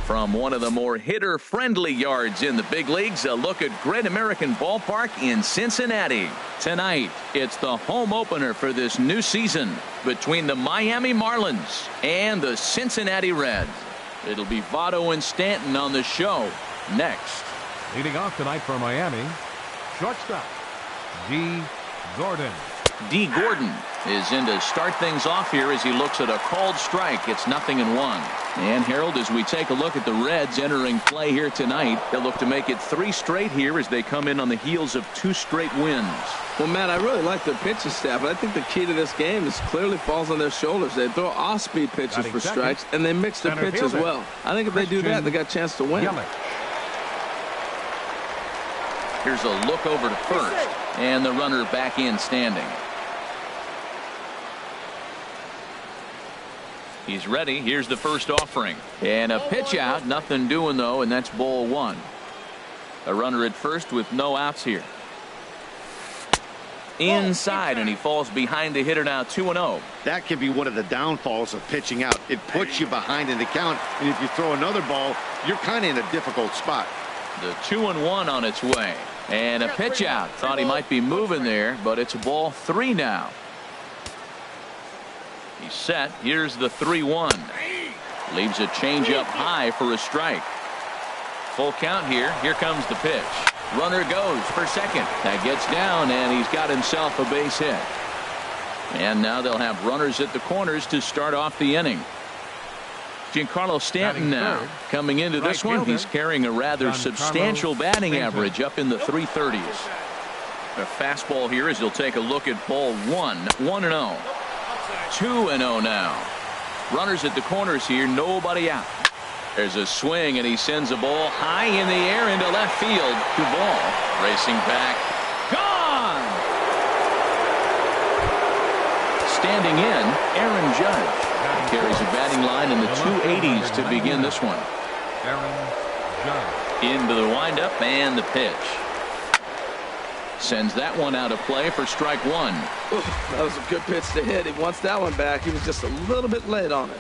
From one of the more hitter-friendly yards in the big leagues, a look at Great American Ballpark in Cincinnati. Tonight, it's the home opener for this new season between the Miami Marlins and the Cincinnati Reds. It'll be Votto and Stanton on the show next. Leading off tonight for Miami, shortstop, D. Gordon. D. Gordon is in to start things off here as he looks at a called strike. It's 0-1. And Harold, as we take a look at the Reds entering play here tonight, they'll look to make it 3 straight here as they come in on the heels of 2 straight wins. Well, Matt, I really like their pitching staff, but I think the key to this game is clearly falls on their shoulders. They throw off-speed pitches for strikes, and they mix their pitch as well. I think if they do that, they got a chance to win. Here's a look over to first, and the runner back in standing. He's ready. Here's the first offering. And a pitch out. Nothing doing, though, and that's ball 1. A runner at first with no outs here. Inside, and he falls behind the hitter now, 2-0. That can be one of the downfalls of pitching out. It puts you behind in the count, and if you throw another ball, you're kind of in a difficult spot. The 2-1 on its way. And a pitch out. Thought he might be moving there, but it's ball 3 now. He's set. Here's the 3-1. Leaves a changeup high for a strike. Full count here. Here comes the pitch. Runner goes for second. That gets down, and he's got himself a base hit. And now they'll have runners at the corners to start off the inning. Giancarlo Stanton now coming into this one. He's carrying a rather substantial batting average up in the 330s. A fastball here as he'll take a look at ball 1. 1-0. 2-0 now. Runners at the corners here. Nobody out. There's a swing, and he sends a ball high in the air into left field. Duvall racing back. Gone! Standing in, Aaron Judge. Carries a batting line in the 280s to begin this one. Aaron Judge. Into the windup and the pitch. Sends that one out of play for strike 1. That was a good pitch to hit. He wants that one back. He was just a little bit late on it.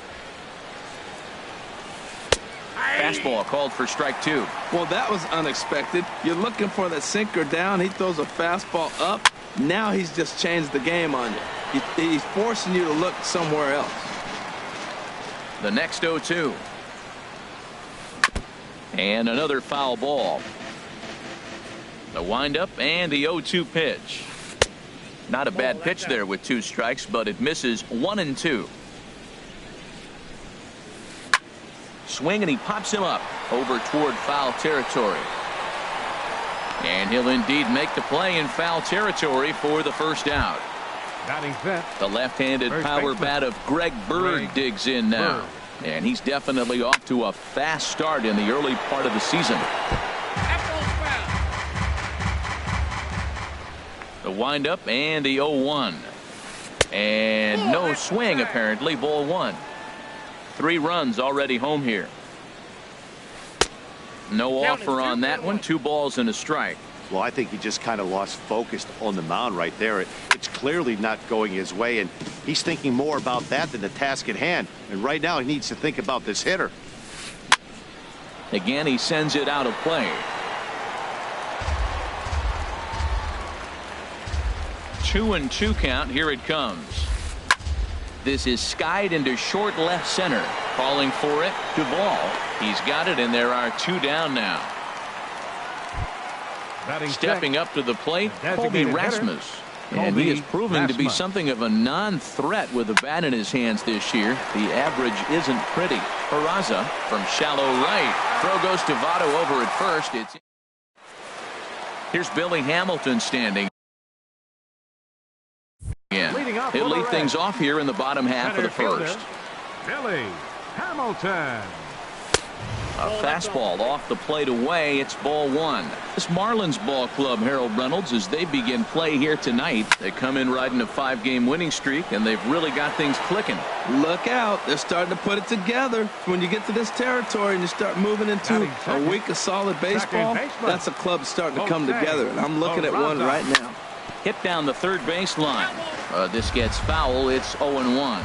Fastball called for strike 2. Well, that was unexpected. You're looking for the sinker down. He throws a fastball up. Now he's just changed the game on you. He's forcing you to look somewhere else. The next 0-2. And another foul ball. The windup and the 0-2 pitch. Not a bad pitch there with 2 strikes, but it misses 1-2. Swing, and he pops him up over toward foul territory. And he'll indeed make the play in foul territory for the first out. The left-handed power bat of Greg Bird digs in now. And he's definitely off to a fast start in the early part of the season. The windup and the 0-1. And no swing, apparently. Ball 1. 3 runs already home here. No offer on that one. 2 balls and a strike. Well, I think he just kind of lost focus on the mound right there. It's clearly not going his way, and he's thinking more about that than the task at hand. And right now he needs to think about this hitter. Again, he sends it out of play. 2-2 count. Here it comes. This is skied into short left center. Calling for it. Duvall. He's got it, and there are 2 down now. Stepping up to the plate, Colby Rasmus. And he is proving to be something of a non-threat with the bat in his hands this year. The average isn't pretty. Peraza from shallow right. Throw goes to Votto over at first. Here's Billy Hamilton standing. He'll lead things off here in the bottom half of the first. Billy Hamilton. A fastball off the plate away. It's ball 1. This Marlins ball club, Harold Reynolds, as they begin play here tonight. They come in riding a 5-game winning streak, and they've really got things clicking. Look out. They're starting to put it together. When you get to this territory and you start moving into a week of solid baseball, that's a club starting to come together, and I'm looking at one right now. Hit down the third base line. This gets foul. It's 0-1.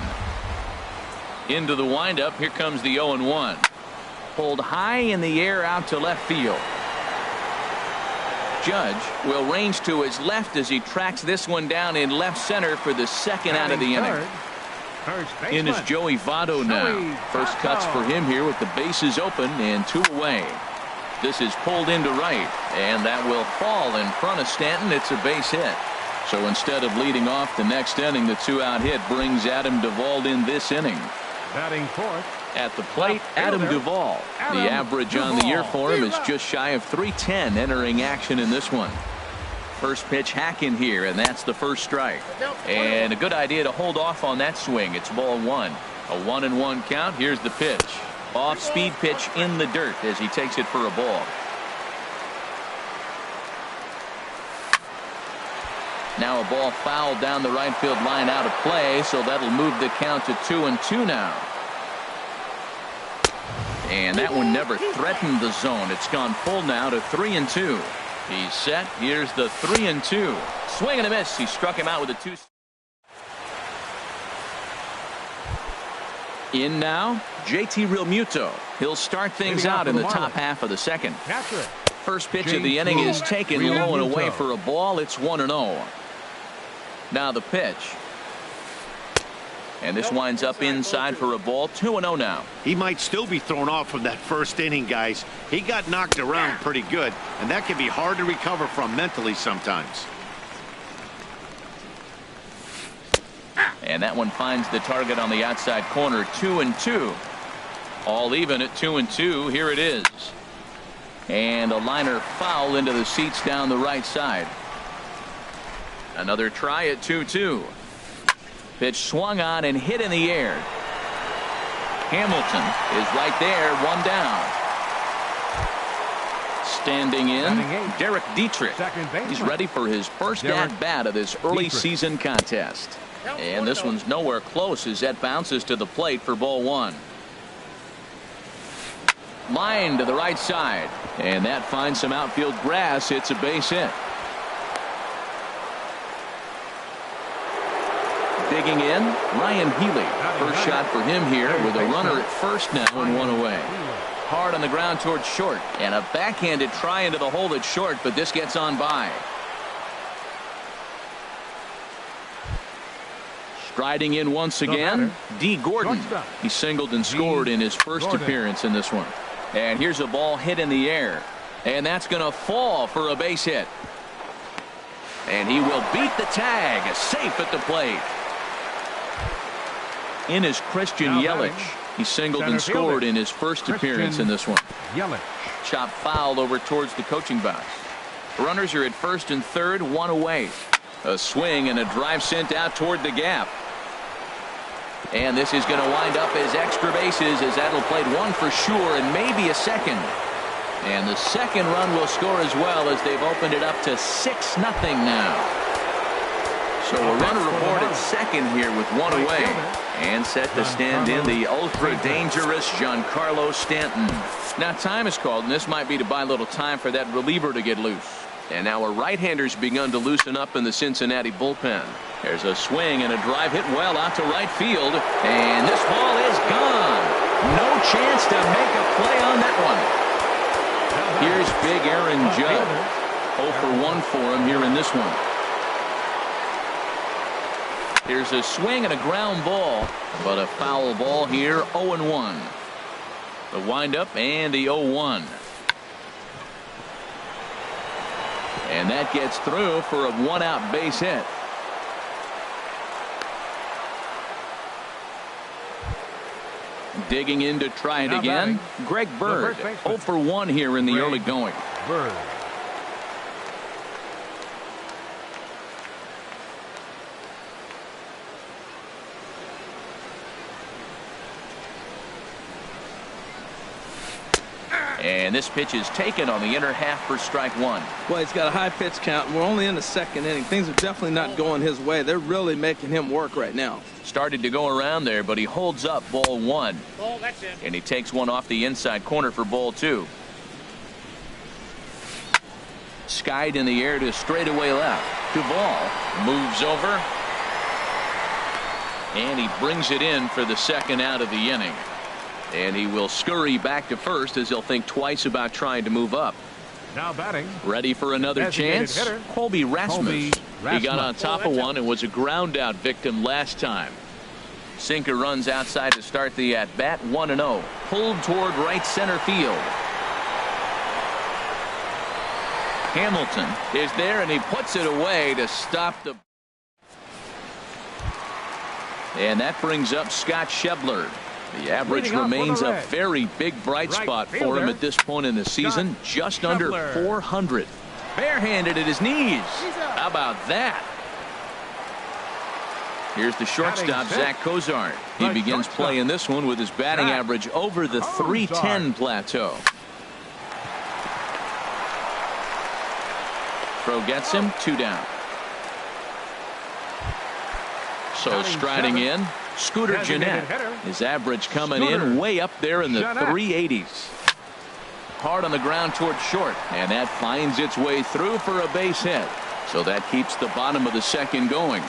Into the windup. Here comes the 0-1. pulled high in the air out to left field. Judge will range to his left as he tracks this one down in left center for the second out of the inning. In is Joey Votto now. First cuts for him here with the bases open and 2 away. This is pulled into right, and that will fall in front of Stanton. It's a base hit. So instead of leading off the next inning, the 2-out hit brings Adam Duvall in this inning. Batting fourth. At the plate, Adam Duvall. The average on the year for him is just shy of .310 entering action in this one. First pitch hack in here, and that's the first strike. And a good idea to hold off on that swing. It's ball 1. A 1-1 count. Here's the pitch. Off-speed pitch in the dirt as he takes it for a ball. Now a ball fouled down the right field line out of play, so that'll move the count to 2-2 now. And that one never threatened the zone. It's gone full now to 3-2. He's set. Here's the 3-2. Swing and a miss. He struck him out with a 2. In now, JT Realmuto. He'll start things out in the top half of the second. First pitch of the inning is taken low and away for a ball. It's 1-0. Now the pitch. And this winds up inside for a ball. 2-0 now. He might still be thrown off from that first inning, guys. He got knocked around pretty good, and that can be hard to recover from mentally sometimes. And that one finds the target on the outside corner. 2-2. All even at 2-2. Here it is. And a liner foul into the seats down the right side. Another try at 2-2. Pitch swung on and hit in the air. Hamilton is right there, 1 down. Standing in, Derek Dietrich. He's ready for his first at-bat of this early season contest. And this one's nowhere close as that bounces to the plate for ball 1. Line to the right side. And that finds some outfield grass. It's a base hit. Digging in, Ryan Healy. First shot for him here with a runner at first now and 1 away. Hard on the ground towards short. And a backhanded try into the hole at short, but this gets on by. Striding in once again, D. Gordon. He singled and scored in his first appearance in this one. And here's a ball hit in the air. And that's going to fall for a base hit. And he will beat the tag. Safe at the plate. In is Christian Yelich. He singled and scored in his first appearance in this one. Chop foul over towards the coaching box. Runners are at first and third, 1 away. A swing and a drive sent out toward the gap. And this is going to wind up as extra bases as that'll play 1 for sure and maybe a second. And the second run will score as well as they've opened it up to 6-0 now. So a runner aboard at second here with 1 away. And set to stand in the ultra-dangerous Giancarlo Stanton. Now time is called, and this might be to buy a little time for that reliever to get loose. And now a right-hander's begun to loosen up in the Cincinnati bullpen. There's a swing and a drive hit well out to right field. And this ball is gone. No chance to make a play on that one. Here's big Aaron Judge. 0 for 1 for him here in this one. Here's a swing and a ground ball, but a foul ball here. 0-1. The windup and the 0-1. And that gets through for a 1-out base hit. Digging in to try it again, Greg Bird. 0 for 1 here in the early going. Bird. And this pitch is taken on the inner half for strike 1. Well, he's got a high pitch count. We're only in the second inning. Things are definitely not going his way. They're really making him work right now. Started to go around there, but he holds up ball 1. And he takes one off the inside corner for ball 2. Skied in the air to straightaway left. Duvall moves over. And he brings it in for the second out of the inning. And he will scurry back to first as he'll think twice about trying to move up. Now batting. Ready for another Designated chance? hitter, Colby Rasmus. He got on Rasmus. top of one and was a ground out victim last time. Sinker runs outside to start the at bat. 1-0. Pulled toward right center field. Hamilton is there and he puts it away to stop the. And that brings up Scott Schebler. The average Leading off for remains the a Reds. very big bright Right spot for fielder, him at this point in the season. Just under Schebler. 400. Barehanded at his knees. How about that? Here's the shortstop, Batting Zach Cozart. He The begins shortstop. playing this one with his batting Zach average over the Cozart. 310 plateau. Throw gets him, 2 down. So Batting striding seventh. in, Scooter Designated Jeanette. hitter. His average coming Scooter in way up there in the Jeanette. 380s. Hard on the ground towards short, and that finds its way through for a base hit. So that keeps the bottom of the second going.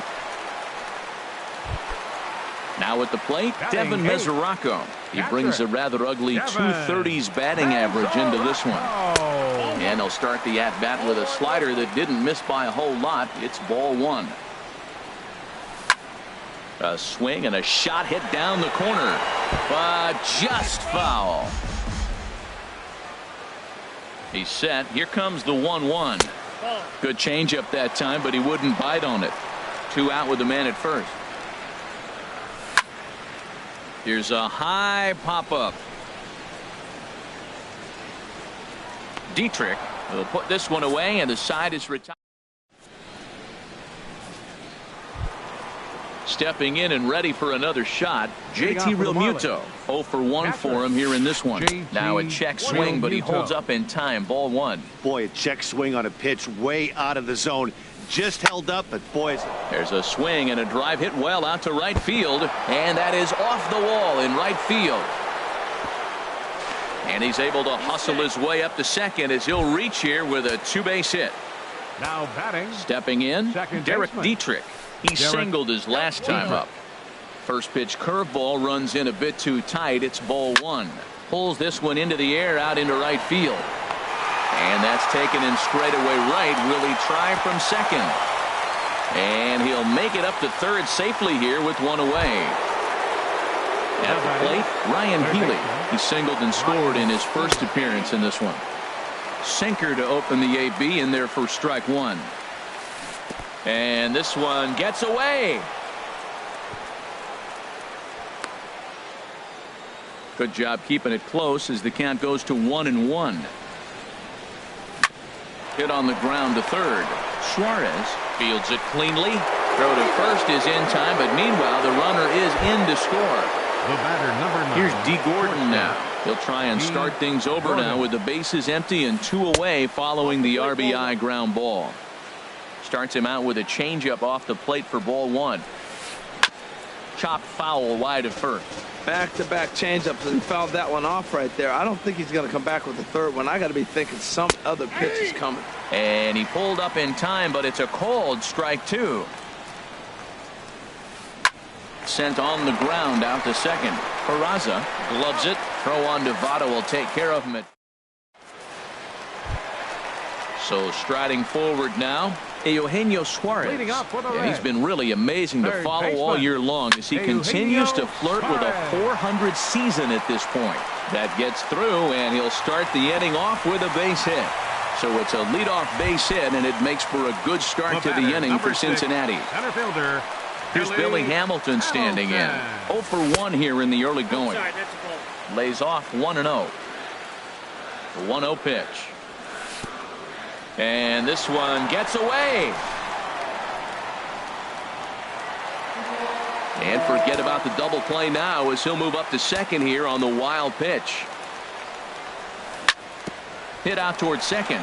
Now at the plate, Batting Devin eighth. Mesoraco. He Catcher. brings a rather ugly Devin 230s batting average into this one. Oh. And he'll start the at-bat with a slider that didn't miss by a whole lot. It's ball 1. A swing and a shot hit down the corner, but just foul. He's set. Here comes the 1-1. Good changeup that time, but he wouldn't bite on it. 2 out with the man at first. Here's a high pop-up. Dietrich will put this one away, and the side is retired. Stepping in and ready for another shot, Leading JT off for the Realmuto. 0 for 1 for him here in this one. JT Now a check swing, but he Realmuto. holds up in time. Ball 1. Boy, a check swing on a pitch way out of the zone. Just held up, but boys. There's a swing and a drive hit well out to right field, and that is off the wall in right field. And he's able to hustle his way up to second as he'll reach here with a 2-base hit. Now batting. Stepping in, Second Derek baseman. Dietrich. He Derek singled his last time Dietrich. up. First pitch curveball runs in a bit too tight. It's ball 1. Pulls this one into the air out into right field. And that's taken in straightaway right. Will he try from second? And he'll make it up to third safely here with 1 away. At the plate, Ryan Healy. He singled and scored in his first appearance in this one. Sinker to open the AB in there for strike 1. And this one gets away. Good job keeping it close as the count goes to 1-1. Hit on the ground to third. Suarez fields it cleanly. Throw to first is in time, but meanwhile the runner is in to score. The batter, number 9. Here's D. Gordon now. He'll try and D. start things over now with the bases empty and 2 away following the RBI ground ball. Starts him out with a changeup off the plate for ball 1. Chopped foul wide of first. Back-to-back changeups, and he fouled that one off right there. I don't think he's going to come back with the third one. I got to be thinking some other pitch is coming. And he pulled up in time, but it's a called strike 2. Sent on the ground out to second. Peraza gloves it. Throw on to Votto will take care of him. So striding forward now, Eugenio Suarez. Leading off for the And he's Reds. been really amazing to Third follow all baseman, year long as he Eugenio continues to flirt with a Suarez. 400 season at this point. That gets through, and he'll start the inning off with a base hit. So it's a leadoff base hit, and it makes for a good start to the batter, inning number for 6, Cincinnati. Center fielder. Here's Billy Hamilton standing in. 0 for 1 here in the early going. Lays off 1-0. The 1-0 pitch. And this one gets away. And forget about the double play now as he'll move up to second here on the wild pitch. Hit out towards second.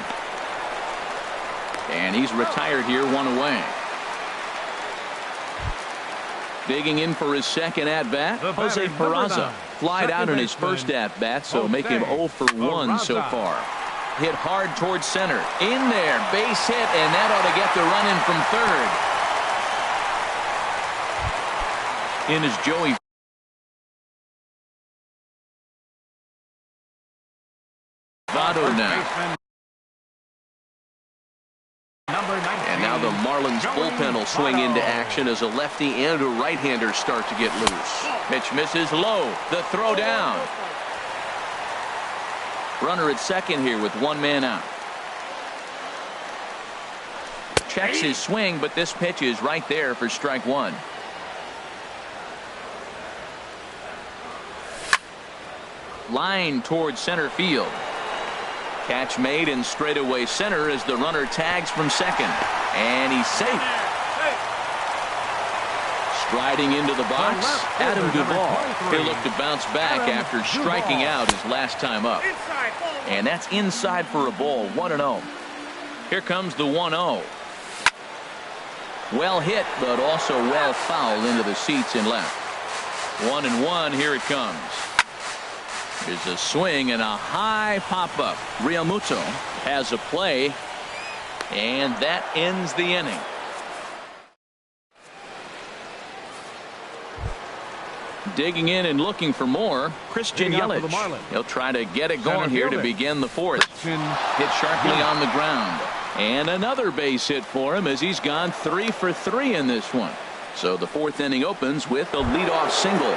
And he's retired here, 1 away. Digging in for his second at-bat, The Jose batter, number Peraza. 9, Flied out in his second first baseman, at-bat, so make him Jose 0 for 1 so Peraza. far. Hit hard towards center. In there, base hit, and that ought to get the run in from third. In is Joey Votto now. And now the Marlins bullpen will swing into action as a lefty and a right-hander start to get loose. Pitch misses low. The throw down. Runner at second here with one man out. Checks his swing, but this pitch is right there for strike one. Line towards center field. Catch made in straightaway center as the runner tags from second. And he's safe. Striding into the box, Adam Duvall. He'll look to bounce back after striking out his last time up. And that's inside for a ball, 1-0. Here comes the 1-0. Well hit, but also well fouled into the seats and left. 1-1, here it comes. There's a swing and a high pop-up. Realmuto has a play, and that ends the inning. Digging in and looking for more, Christian Yelich. He'll try to get it going here to begin the fourth. Hit sharply on the ground. And another base hit for him as he's gone 3 for 3 in this one. So the fourth inning opens with a leadoff single.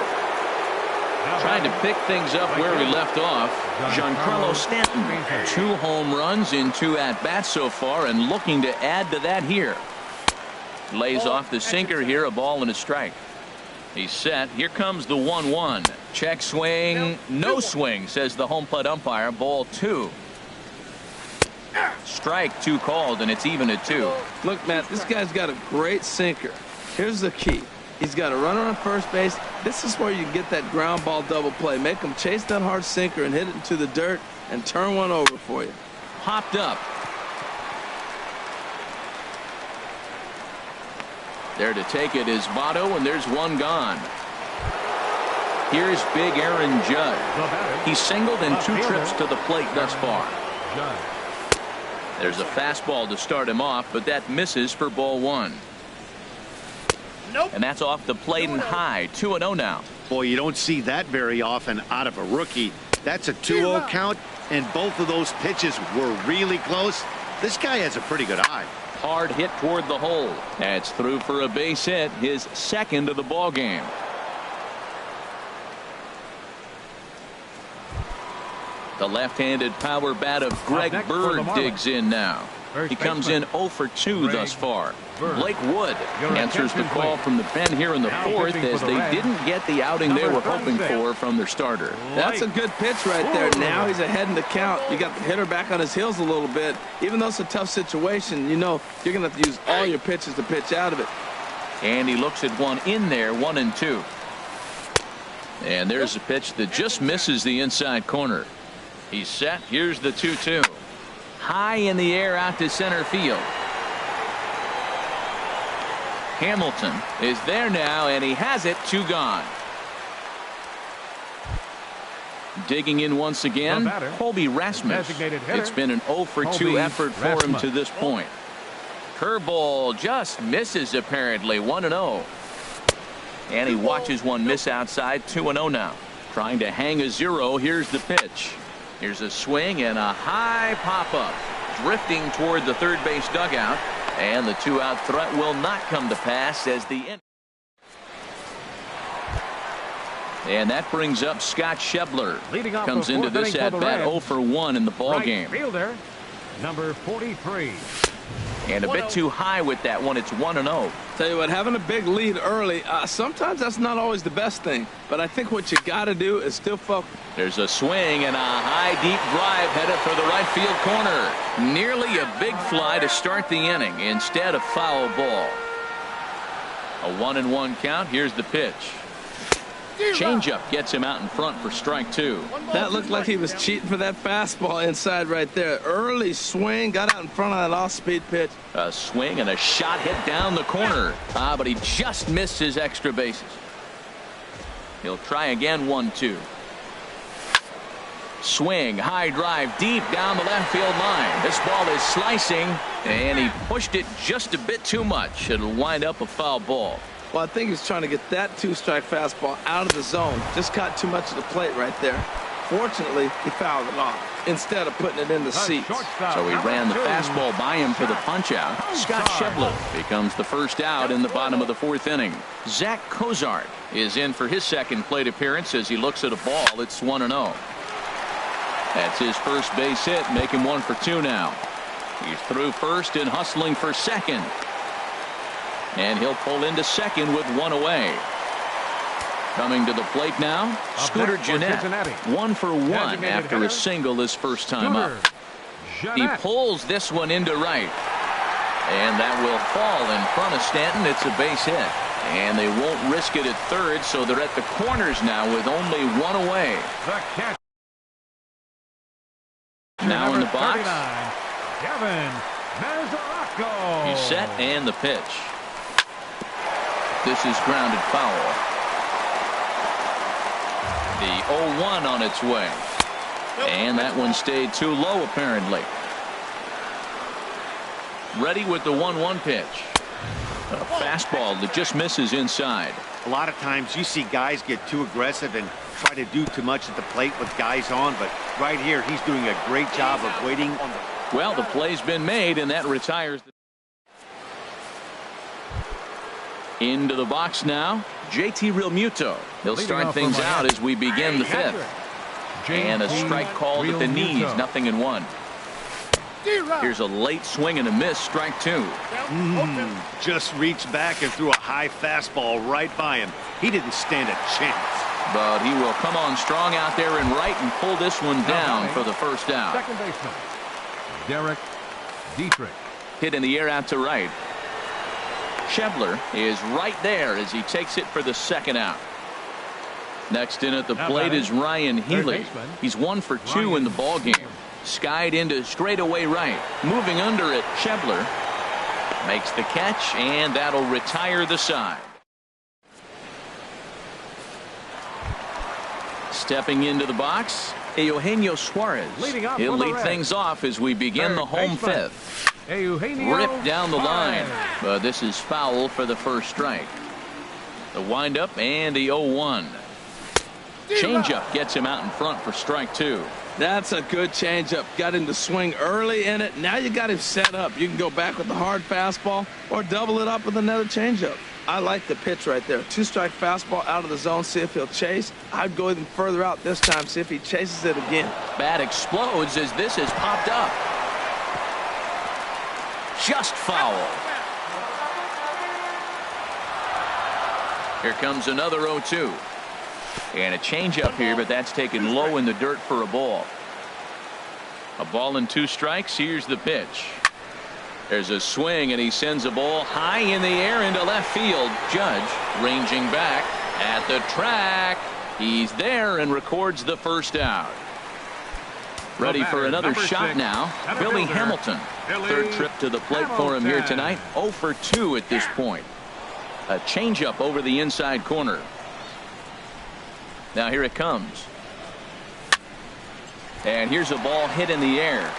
Trying to pick things up where we left off, Giancarlo Stanton. 2 home runs in 2 at-bats so far and looking to add to that here. Lays off the sinker here, a ball and a strike. He's set. Here comes the 1-1. Check swing. No swing, says the home plate umpire. Ball 2. Strike 2 called, and it's even at 2. Look, Matt, this guy's got a great sinker. Here's the key. He's got a runner on first base. This is where you get that ground ball double play. Make him chase that hard sinker and hit it into the dirt and turn one over for you. Popped up. There to take it is Votto, and there's one gone. Here's big Aaron Judge. He's singled in 2 trips to the plate thus far. There's a fastball to start him off, but that misses for ball 1. And that's off the plate and high. 2-0 now. Boy, you don't see that very often out of a rookie. That's a 2-0 count, and both of those pitches were really close. This guy has a pretty good eye. Hard hit toward the hole. That's through for a base hit, his second of the ball game. The left-handed power bat of Greg Bird digs in now. He comes in 0 for 2 thus far. Blake Wood answers the call from the pen here in the fourth as they didn't get the outing they were hoping for from their starter. That's a good pitch right there. Now he's ahead in the count. You got the hitter back on his heels a little bit. Even though it's a tough situation, you know you're going to have to use all your pitches to pitch out of it. And he looks at one in there, 1-2. And there's a pitch that just misses the inside corner. He's set. Here's the 2-2. High in the air out to center field. Hamilton is there now, and he has it. 2 gone. Digging in once again, Colby Rasmus. It's been an 0 for 2 effort for him to this point. Curveball just misses apparently. 1-0. And he watches one miss outside. 2-0 now. Trying to hang a 0. Here's the pitch. Here's a swing and a high pop-up. Drifting toward the third base dugout. And the 2-out threat will not come to pass as the end. And that brings up Scott Schebler. Comes into this at bat 0 for 1 in the ball game. Fielder, number 43. And a bit too high with that one. It's 1-0. Tell you what, having a big lead early, sometimes that's not always the best thing. But I think what you got to do is still focus. There's a swing and a high deep drive headed for the right field corner. Nearly a big fly to start the inning instead of foul ball. A 1-1 count. Here's the pitch. Changeup gets him out in front for strike 2. That looked like he was cheating for that fastball inside right there. Early swing, got out in front of that off-speed pitch. A swing and a shot hit down the corner. But he just missed his extra bases. He'll try again. 1-2. Swing, high drive deep down the left field line. This ball is slicing, and he pushed it just a bit too much. It'll wind up a foul ball. Well, I think he's trying to get that 2-strike fastball out of the zone. Just caught too much of the plate right there. Unfortunately, he fouled it off instead of putting it in the seats. So he ran the fastball by him for the punch-out. Scott Schebler becomes the first out in the bottom of the fourth inning. Zach Cozart is in for his second plate appearance as he looks at a ball. It's 1-0. That's his first base hit, make him 1 for 2 now. He's through first and hustling for second. And he'll pull into second with 1 away. Coming to the plate now, Scooter Gennett, 1 for 1 after a single his first time up. He pulls this one into right. And that will fall in front of Stanton. It's a base hit. And they won't risk it at third, so they're at the corners now with only 1 away. Now in the box. He's set and the pitch. This is grounded foul. The 0-1 on its way. And that one stayed too low apparently. Ready with the 1-1 pitch. A fastball that just misses inside. A lot of times you see guys get too aggressive and try to do too much at the plate with guys on, but right here he's doing a great job of waiting on the... Well, the play's been made and that retires. Into the box now, JT Realmuto. He'll start things out as we begin the fifth. And a strike called at the knees, 0-1. Here's a late swing and a miss, strike 2. Just reached back and threw a high fastball right by him. He didn't stand a chance. But he will come on strong out there in right and pull this one down for the first out. Second baseman, Derek Dietrich. Hit in the air out to right. Schebler is right there as he takes it for the second out. Next in at the plate is Ryan Healy. He's 1 for 2 in the ball game. Skied into straightaway right. Moving under it, Schebler makes the catch, and that'll retire the side. Stepping into the box, Eugenio Suarez. He'll lead things off as we begin the home fifth. Ripped down the line, but this is foul for the first strike. The windup and the 0-1. Changeup gets him out in front for strike 2. That's a good changeup. Got him to swing early in it. Now you got him set up. You can go back with the hard fastball or double it up with another changeup. I like the pitch right there. 2-strike fastball out of the zone. See if he'll chase. I'd go even further out this time. See if he chases it again. Bat explodes as this has popped up. Just foul. Here comes another 0-2. And a changeup here, but that's taken low in the dirt for a ball. A ball and 2 strikes. Here's the pitch. There's a swing, and he sends a ball high in the air into left field. Judge ranging back at the track. He's there and records the first out. Ready for another shot now. Billy Hamilton. Third trip to the plate for him here tonight. 0 for 2 at this point. A changeup over the inside corner. Now here it comes. And here's a ball hit in the air.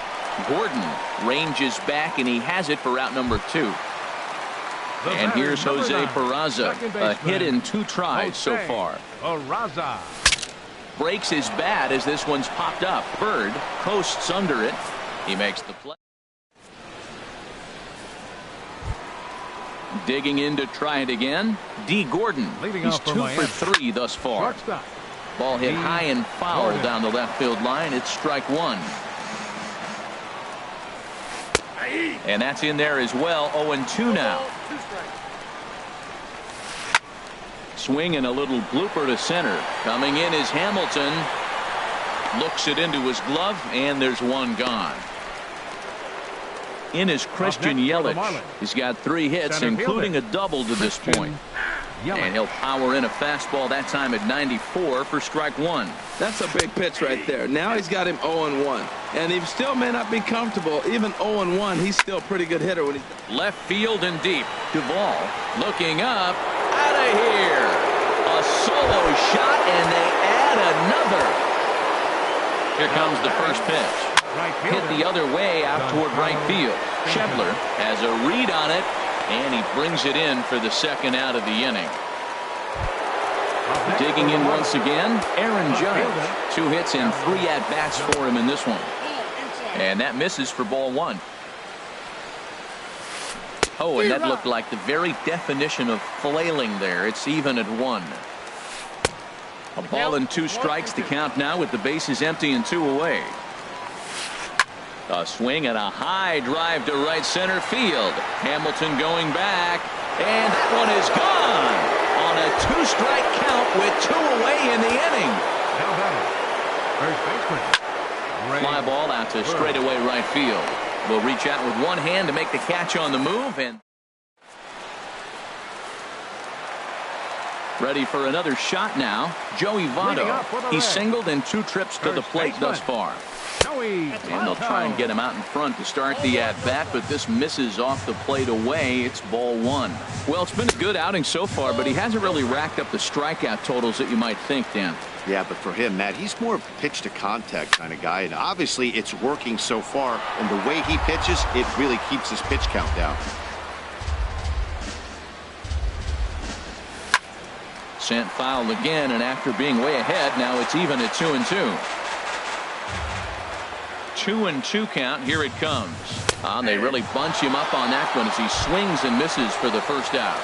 Gordon ranges back, and he has it for out number 2. And here's Jose Peraza. A hit in 2 tries so far. Breaks his bat as this one's popped up. Bird coasts under it. He makes the play. Digging in to try it again. D. Gordon. He's 2 for 3 thus far. Ball hit high and foul down the left field line. It's strike 1. And that's in there as well. 0-2 now. Swing and a little blooper to center. Coming in is Hamilton. Looks it into his glove, and there's one gone. In is Christian Yelich. He's got 3 hits, including a double to this point. And he'll power in a fastball that time at 94 for strike 1. That's a big pitch right there. Now he's got him 0-1. And he still may not be comfortable. Even 0-1, he's still a pretty good hitter when he's left field and deep. Duvall looking up. Out of here. A solo shot, and they add another. Here comes the first pitch. Hit the other way out toward right field. Schebler has a read on it, and he brings it in for the second out of the inning. Digging in once again, Aaron Judge. 2 hits and 3 at-bats for him in this one. And that misses for ball 1. Oh, and that looked like the very definition of flailing there. It's even at 1. A ball and 2 strikes to count now with the bases empty and 2 away. A swing and a high drive to right center field. Hamilton going back, and that one is gone on a 2-strike count with 2 away in the inning. Now batting, first baseman. Fly ball out to straightaway right field. Will reach out with one hand to make the catch on the move, and ready for another shot now. Joey Votto. He's singled in 2 trips to the plate thus far. And they'll try and get him out in front to start the at-bat, but this misses off the plate away. It's ball 1. Well, it's been a good outing so far, but he hasn't really racked up the strikeout totals that you might think, Dan. Yeah, but for him, Matt, he's more of a pitch-to-contact kind of guy, and obviously it's working so far, and the way he pitches, it really keeps his pitch count down. Sent foul again, and after being way ahead, now it's even at 2-2. 2-2 count. Here it comes. They really bunch him up on that one as he swings and misses for the first out.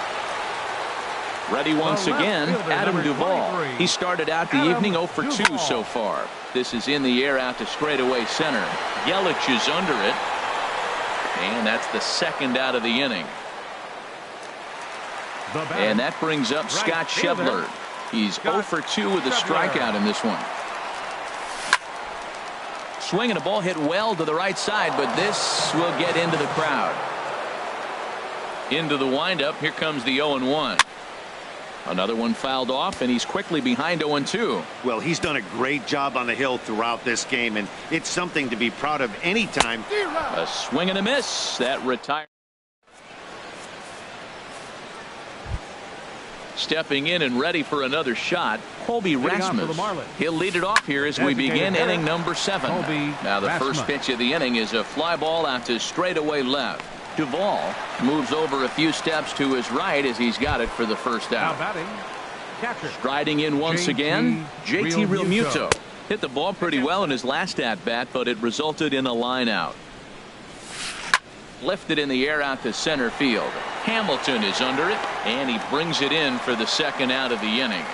Ready once again, Adam Duvall. He started out the evening 0 for 2 so far. This is in the air out to straightaway center. Yelich is under it, and that's the second out of the inning. And that brings up Scott Schebler. He's 0 for 2 with a strikeout in this one. Swinging a ball hit well to the right side, but this will get into the crowd. Into the windup. Here comes the 0-1. Another one fouled off, and he's quickly behind 0-2. Well, he's done a great job on the hill throughout this game, and it's something to be proud of anytime. A swing and a miss. That retired. Stepping in and ready for another shot, Colby Rasmus. He'll lead it off here as we begin inning number 7. Now the first pitch of the inning is a fly ball out to straightaway left. Duvall moves over a few steps to his right as he's got it for the first out. Striding in once again, JT Realmuto. Hit the ball pretty well in his last at-bat, but it resulted in a line out. Lifted in the air out to center field. Hamilton is under it, and he brings it in for the second out of the inning.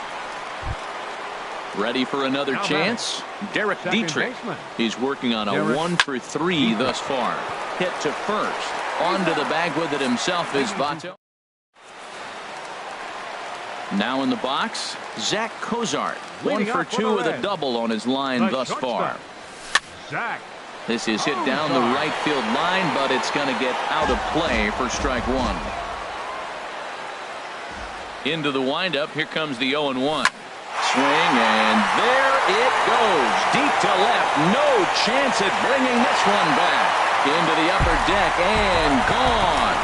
Ready for another chance? Derek Dietrich. He's working on a 1 for 3 thus far. Hit to first. Onto the bag with it himself is Votto. Now in the box, Zach Cozart. 1 for 2 with a double on his line thus far. This is hit down the right field line, but it's going to get out of play for strike 1. Into the windup. Here comes the 0-1. Swing, and there it goes. Deep to left. No chance at bringing this one back. Into the upper deck and gone.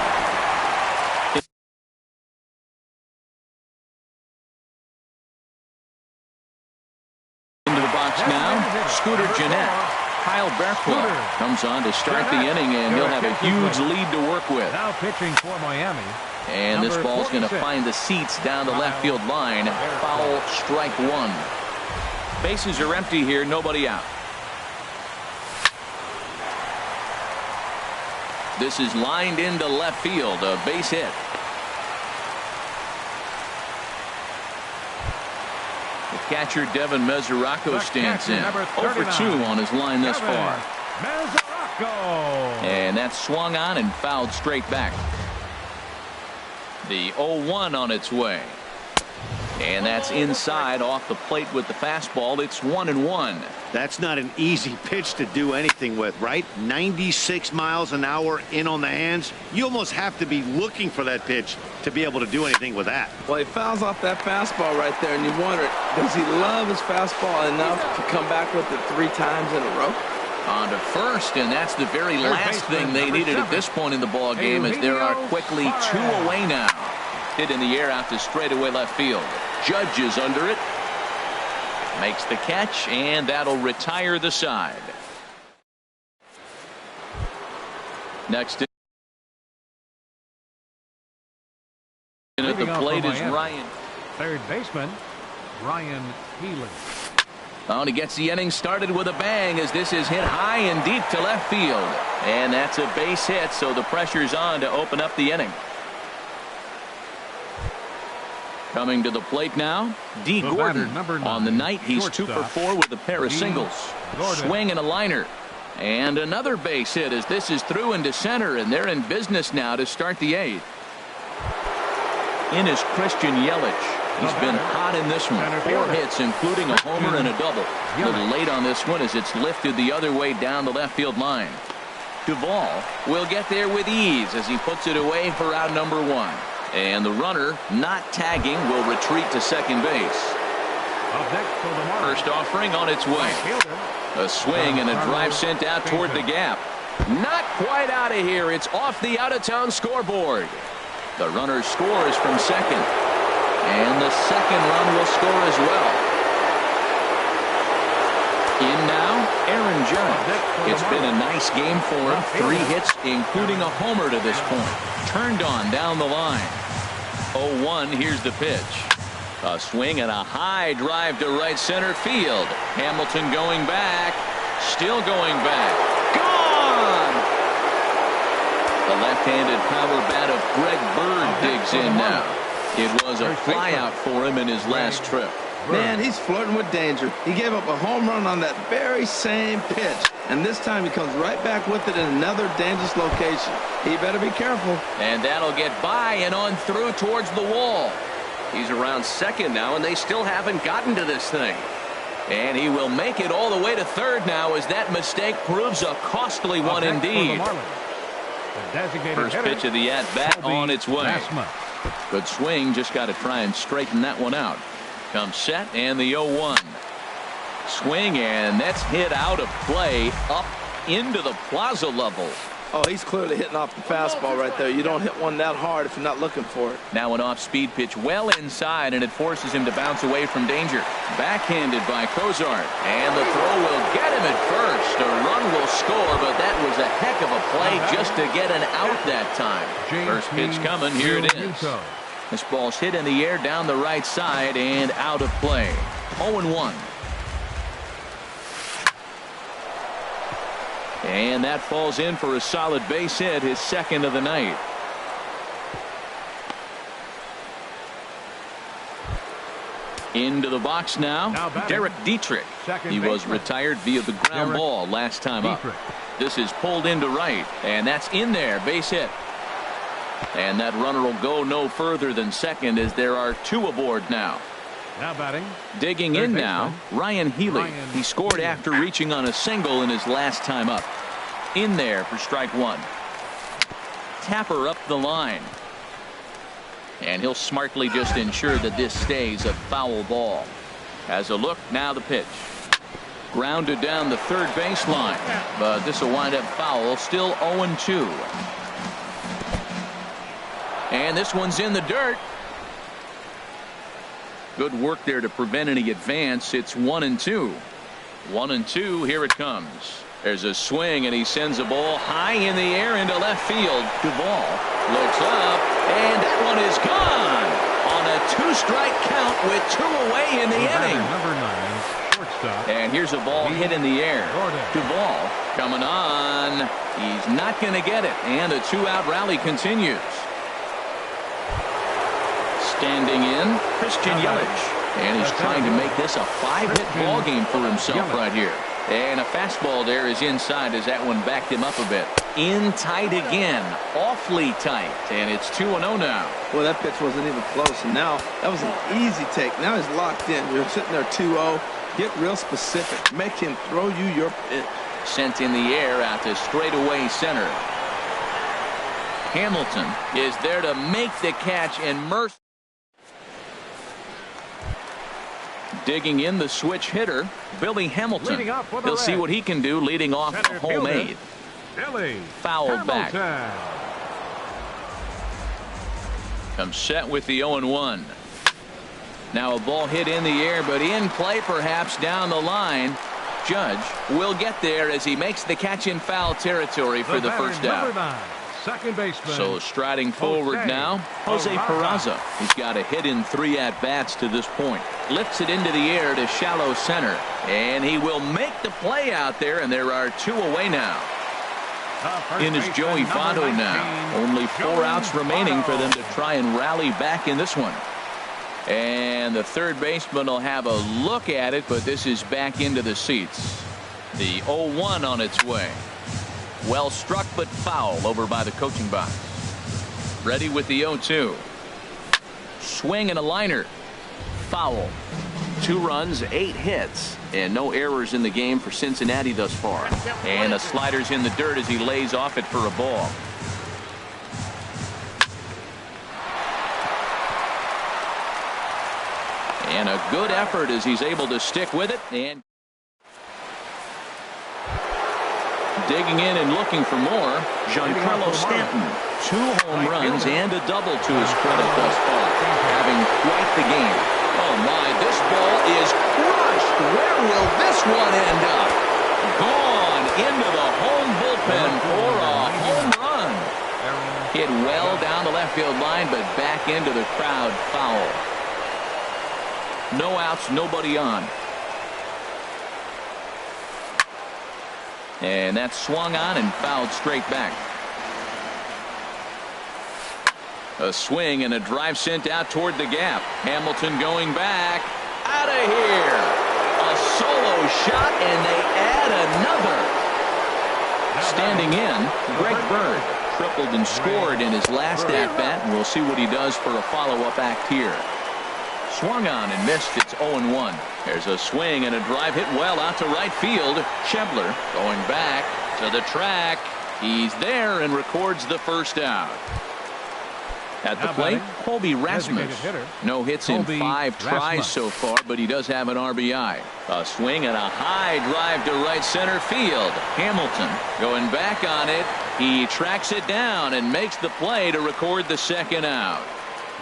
Into the box now. Scooter Gennett. Kyle Barkwood comes on to start the inning, and he'll have a huge lead to work with. Now pitching for Miami. And this ball's going to find the seats down the left field line. Foul, strike 1. Bases are empty here, nobody out. This is lined into left field, a base hit. The catcher Devin Mesoraco stands in. 0 for 2 on his line thus far. And that's swung on and fouled straight back. The 0-1 on its way. And that's inside off the plate with the fastball. It's 1-1. That's not an easy pitch to do anything with, right? 96 miles an hour in on the hands. You almost have to be looking for that pitch to be able to do anything with that. Well, he fouls off that fastball right there, and you wonder, does he love his fastball enough to come back with it 3 times in a row? On to first, and that's the very last thing they needed at this point in the ball game, as there are quickly 2 away now. Hit in the air out to straightaway left field. Judge is under it. Makes the catch, and that'll retire the side. Next in at the plate is Ryan. Third baseman, Ryan Healy. Oh, and he gets the inning started with a bang as this is hit high and deep to left field. And that's a base hit, so the pressure's on to open up the inning. Coming to the plate now, D. Gordon. On the night, he's 2 for 4 with a pair of singles. Swing and a liner. And another base hit as this is through into center, and they're in business now to start the 8th. In is Christian Yelich. He's been hot in this one. 4 hits, including a homer and a double. A little late on this one as it's lifted the other way down the left field line. Duvall will get there with ease as he puts it away for out number 1. And the runner, not tagging, will retreat to second base. First offering on its way. A swing and a drive sent out toward the gap. Not quite out of here. It's off the out-of-town scoreboard. The runner scores from second. And the second run will score as well. In now, Aaron Judge. It's been a nice game for him. 3 hits, including a homer to this point. Turned on down the line. 0-1, here's the pitch. A swing and a high drive to right center field. Hamilton going back. Still going back. Gone! The left-handed power bat of Greg Bird digs in now. It was a flyout for him in his last trip. Man, he's flirting with danger. He gave up a home run on that very same pitch. And this time he comes right back with it in another dangerous location. He better be careful. And that'll get by and on through towards the wall. He's around second now, and they still haven't gotten to this thing. And he will make it all the way to third now as that mistake proves a costly one indeed. First pitch of the at-bat on its way. Good swing, just got to try and straighten that one out. Comes set and the 0-1. Swing, and that's hit out of play up into the plaza level. Oh, he's clearly hitting off the fastball right there. You don't hit one that hard if you're not looking for it. Now an off-speed pitch well inside, and it forces him to bounce away from danger. Backhanded by Cozart, and the throw will get him at first. A run will score, but that was a heck of a play just to get an out that time. First pitch coming, here it is. This ball's hit in the air down the right side and out of play. 0-1. And that falls in for a solid base hit, his second of the night. Into the box now, Derek Dietrich. He was retired via the ground ball last time up. This is pulled into right, and that's in there, base hit. And that runner will go no further than second as there are 2 aboard now. Now batting. Digging in now, Ryan Healy. He scored after reaching on a single in his last time up. In there for strike 1. Tapper up the line. And he'll smartly just ensure that this stays a foul ball. Has a look, now the pitch. Grounded down the third baseline. But this will wind up foul, still 0-2. And this one's in the dirt. Good work there to prevent any advance. It's 1-2. 1-2. Here it comes. There's a swing, and he sends a ball high in the air into left field. Duvall looks up, and that one is gone on a 2-strike count with 2 away in the inning. Number 9, shortstop. And here's a ball hit in the air. Duvall coming on. He's not going to get it, and the 2-out rally continues. Standing in, Christian Yelich. And he's trying to make this a 5-hit ball game for himself right here. And a fastball there is inside as that one backed him up a bit. In tight again. Awfully tight. And it's 2-0 now. Well, that pitch wasn't even close. And now that was an easy take. Now he's locked in. You're sitting there 2-0. Get real specific. Make him throw you your pitch. Sent in the air out to straightaway center. Hamilton is there to make the catch, and Murphy digging in, the switch hitter, Billy Hamilton. He'll see what he can do leading off the home 8th. Fouled back. Comes set with the 0-1. Now a ball hit in the air, but in play perhaps down the line. Judge will get there as he makes the catch in foul territory for the first out. second baseman. So striding forward now, Jose Peraza. He's got a hit in 3 at-bats to this point. Lifts it into the air to shallow center. And he will make the play out there, and there are 2 away now. In is Joey Votto now. Only 4 outs remaining for them to try and rally back in this one. And the third baseman will have a look at it, but this is back into the seats. The 0-1 on its way. Well struck, but foul over by the coaching box. Ready with the 0-2. Swing and a liner. Foul. 2 runs, 8 hits, and no errors in the game for Cincinnati thus far. And the slider's in the dirt as he lays off it for a ball. And a good effort as he's able to stick with it. And digging in and looking for more, Giancarlo Stanton. 2 home runs and a double to his credit thus far. Having quite the game. Oh my, this ball is crushed. Where will this one end up? Gone into the home bullpen for a home run. Hit well down the left field line, but back into the crowd. Foul. No outs, nobody on. And that's swung on and fouled straight back. A swing and a drive sent out toward the gap. Hamilton going back. Out of here. A solo shot, and they add another. Standing in, Greg Bird tripled and scored in his last at-bat, and we'll see what he does for a follow-up act here. Swung on and missed. It's 0-1. There's a swing and a drive hit well out to right field. Schebler going back to the track. He's there and records the first out. At the plate, Colby Rasmus. No hits in 5 tries so far, but he does have an RBI. A swing and a high drive to right center field. Hamilton going back on it. He tracks it down and makes the play to record the second out.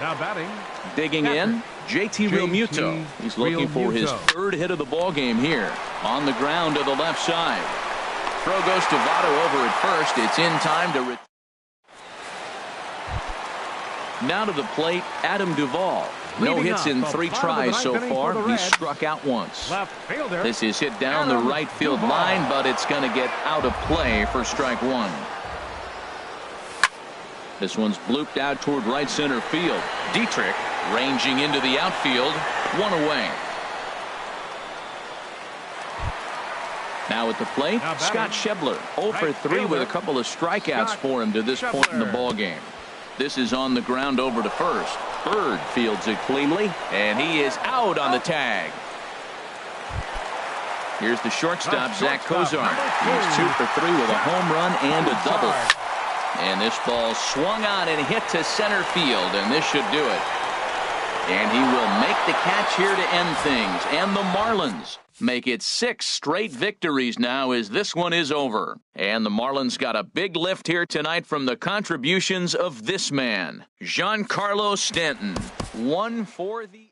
Now batting. Digging in, JT Realmuto. He's looking for his 3rd hit of the ball game here. On the ground to the left side. Throw goes to Votto over at first. It's in time to now to the plate, Adam Duvall. No hits in 3 tries so far. He's struck out once. This is hit down the right field line, but it's going to get out of play for strike 1. This one's blooped out toward right center field. Dietrich ranging into the outfield. 1 away. Now at the plate, Scott Schebler. 0 for 3 with a couple of strikeouts for him to this point in the ball game. This is on the ground over to first. Bird fields it cleanly, and he is out on the tag. Here's the shortstop, Zach Kozar. He's 2 for 3 with a home run and a double. And this ball swung on and hit to center field, and this should do it. And he will make the catch here to end things. And the Marlins make it 6 straight victories now as this one is over. And the Marlins got a big lift here tonight from the contributions of this man, Giancarlo Stanton. 1 for the